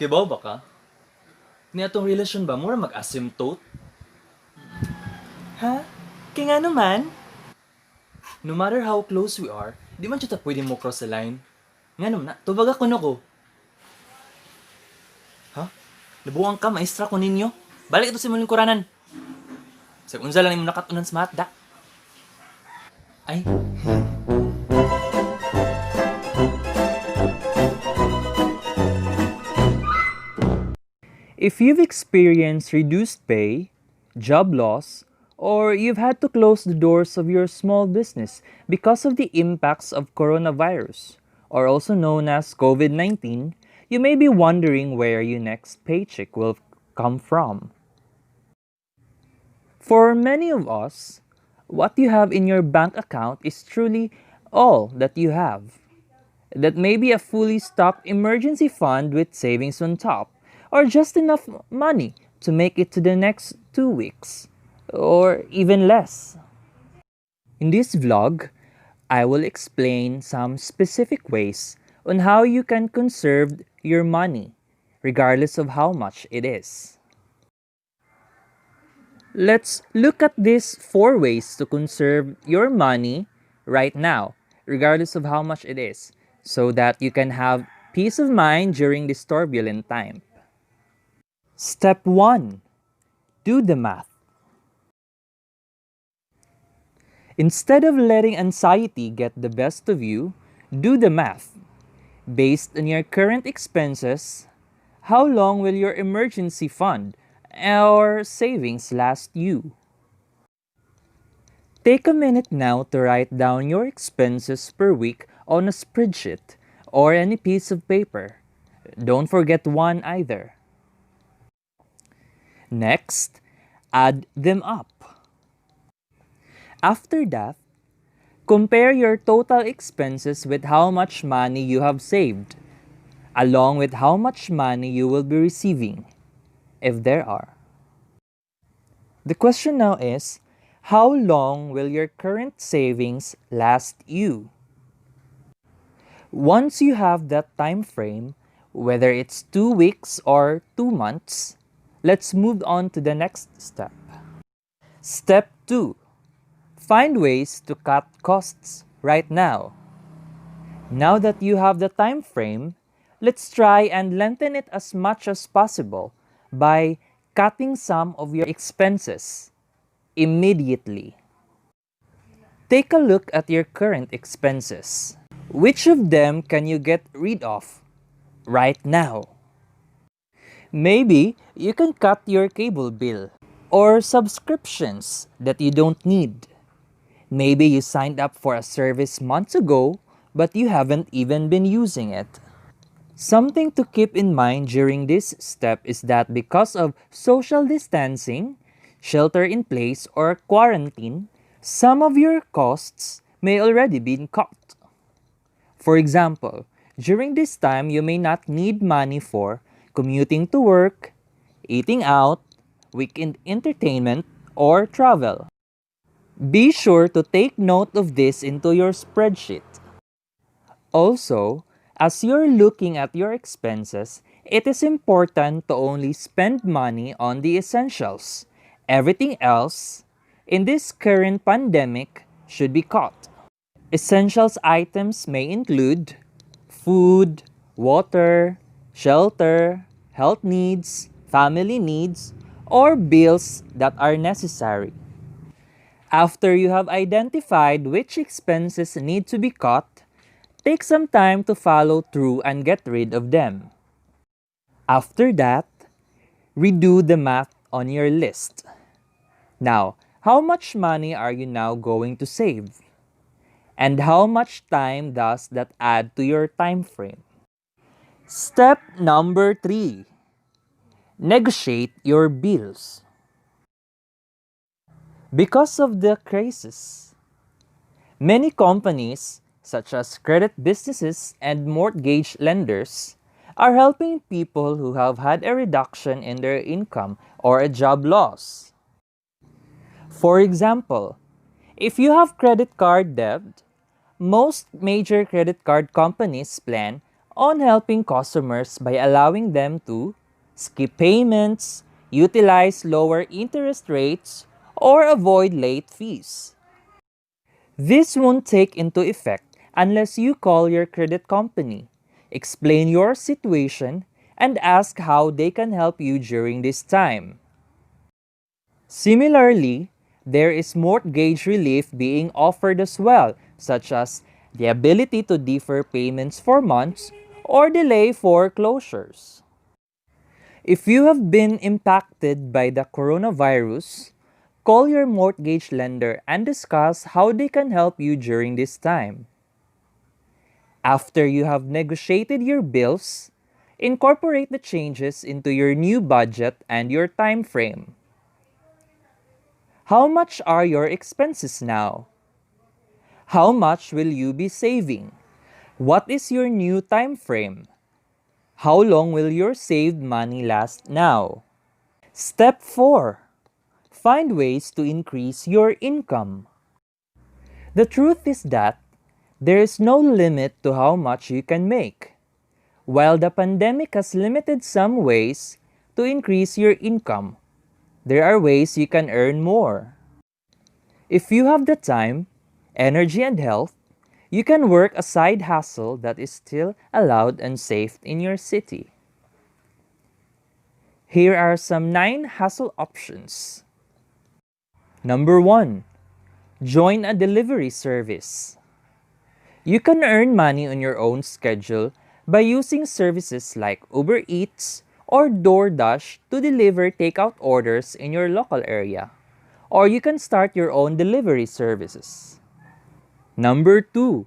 Kibaw ba ka? Ni atong relasyon ba mura mag-asymptote? Ha? Kaya nga naman? No matter how close we are, di man siya ta pwede mo cross the line. Nga naman na, tubag ako no ko. Ha? Nabuang ka, maestra ko ninyo. Balik ito sa muling kuranan. Sa unsa lang yung nakatunan sa matda. Ay, If you've experienced reduced pay, job loss, or you've had to close the doors of your small business because of the impacts of coronavirus, or also known as COVID 19, you may be wondering where your next paycheck will come from. For many of us, what you have in your bank account is truly all that you have. That may be a fully stocked emergency fund with savings on top, or just enough money to make it to the next 2 weeks, or even less. In this vlog, I will explain some specific ways on how you can conserve your money, regardless of how much it is. Let's look at these 4 ways to conserve your money right now, regardless of how much it is, so that you can have peace of mind during this turbulent time. Step 1. Do the math. Instead of letting anxiety get the best of you, do the math. Based on your current expenses, how long will your emergency fund or savings last you? Take a minute now to write down your expenses per week on a spreadsheet or any piece of paper. Don't forget one either. Next, add them up. After that, compare your total expenses with how much money you have saved, along with how much money you will be receiving, if there are. The question now is, how long will your current savings last you? Once you have that time frame, whether it's 2 weeks or 2 months, let's move on to the next step. Step 2. Find ways to cut costs right now. Now that you have the time frame, let's try and lengthen it as much as possible by cutting some of your expenses immediately. Take a look at your current expenses. Which of them can you get rid of right now? Maybe you can cut your cable bill or subscriptions that you don't need. Maybe you signed up for a service months ago, but you haven't even been using it. Something to keep in mind during this step is that because of social distancing, shelter in place, or quarantine, some of your costs may already be cut. For example, during this time, you may not need money for commuting to work, eating out, weekend entertainment, or travel. Be sure to take note of this into your spreadsheet. Also, as you're looking at your expenses, it is important to only spend money on the essentials. Everything else, in this current pandemic, should be cut. Essentials items may include food, water, shelter, health needs, family needs, or bills that are necessary. After you have identified which expenses need to be cut, take some time to follow through and get rid of them. After that, redo the math on your list. Now, how much money are you now going to save? And how much time does that add to your time frame? Step number 3. Negotiate your bills. Because of the crisis, many companies, such as credit businesses and mortgage lenders, are helping people who have had a reduction in their income or a job loss. For example, if you have credit card debt, most major credit card companies plan on helping customers by allowing them to skip payments, utilize lower interest rates, or avoid late fees. This won't take into effect unless you call your credit company, explain your situation, and ask how they can help you during this time. Similarly, there is mortgage relief being offered as well, such as the ability to defer payments for months or delay foreclosures. If you have been impacted by the coronavirus, call your mortgage lender and discuss how they can help you during this time. After you have negotiated your bills, incorporate the changes into your new budget and your time frame. How much are your expenses now? How much will you be saving? What is your new time frame? How long will your saved money last now? Step 4. Find ways to increase your income. The truth is that there is no limit to how much you can make. While the pandemic has limited some ways to increase your income, there are ways you can earn more. If you have the time, energy, and health, you can work a side hustle that is still allowed and safe in your city. Here are some 9 hustle options. Number 1. Join a delivery service. You can earn money on your own schedule by using services like Uber Eats or DoorDash to deliver takeout orders in your local area. Or you can start your own delivery services. Number 2.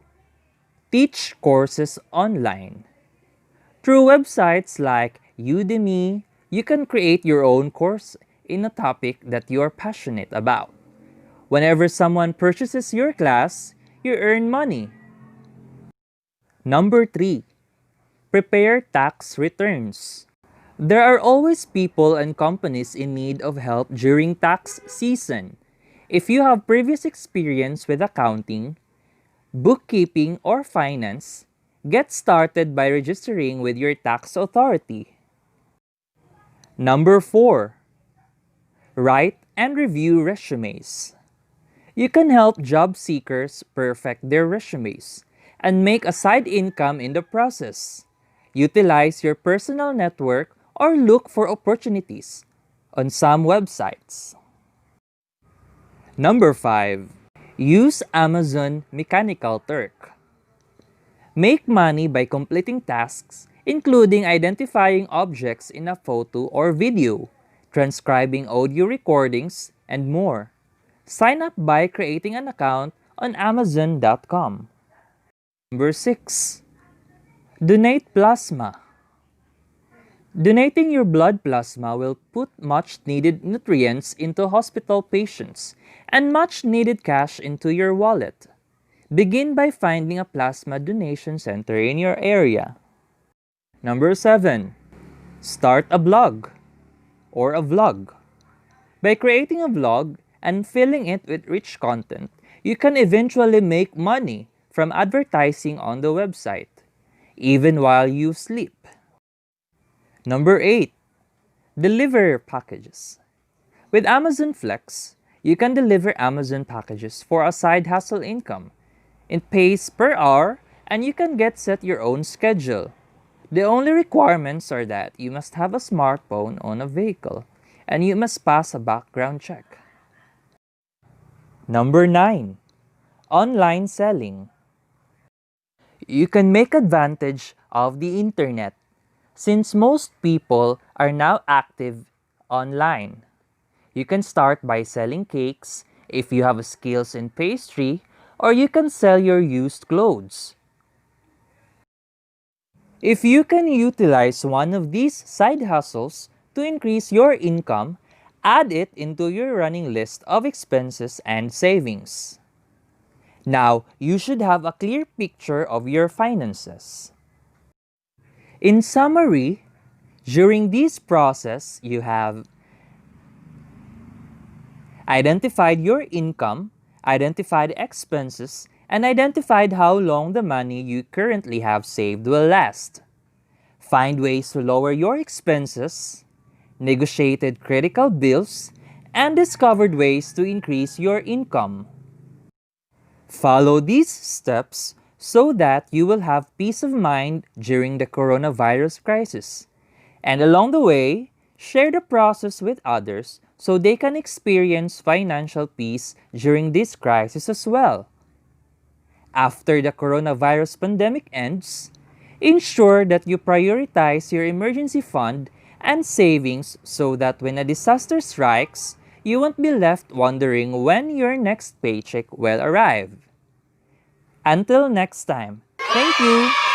Teach courses online. Through websites like Udemy, you can create your own course in a topic that you are passionate about. Whenever someone purchases your class, you earn money. Number 3. Prepare tax returns. There are always people and companies in need of help during tax season. If you have previous experience with accounting, bookkeeping, or finance, get started by registering with your tax authority. Number 4. Write and review resumes. You can help job seekers perfect their resumes and make a side income in the process. Utilize your personal network or look for opportunities on some websites. Number 5. Use Amazon Mechanical Turk. Make money by completing tasks, including identifying objects in a photo or video, transcribing audio recordings, and more. Sign up by creating an account on Amazon.com. Number 6. Donate plasma. Donating your blood plasma will put much needed nutrients into hospital patients and much needed cash into your wallet. Begin by finding a plasma donation center in your area. Number 7. Start a blog or a vlog. By creating a vlog and filling it with rich content, you can eventually make money from advertising on the website, even while you sleep. Number 8. Deliver packages. With Amazon Flex, you can deliver Amazon packages for a side hustle income. It pays per hour and you can set your own schedule. The only requirements are that you must have a smartphone on a vehicle and you must pass a background check. Number 9. Online selling. You can make advantage of the internet since most people are now active online. You can start by selling cakes if you have skills in pastry, or you can sell your used clothes. If you can utilize one of these side hustles to increase your income, add it into your running list of expenses and savings. Now, you should have a clear picture of your finances. In summary, during this process, you have identified your income, identified expenses, and identified how long the money you currently have saved will last. Find ways to lower your expenses, negotiated critical bills, and discovered ways to increase your income. Follow these steps so that you will have peace of mind during the coronavirus crisis. And along the way, share the process with others so they can experience financial peace during this crisis as well. After the coronavirus pandemic ends, ensure that you prioritize your emergency fund and savings so that when a disaster strikes, you won't be left wondering when your next paycheck will arrive. Until next time, thank you!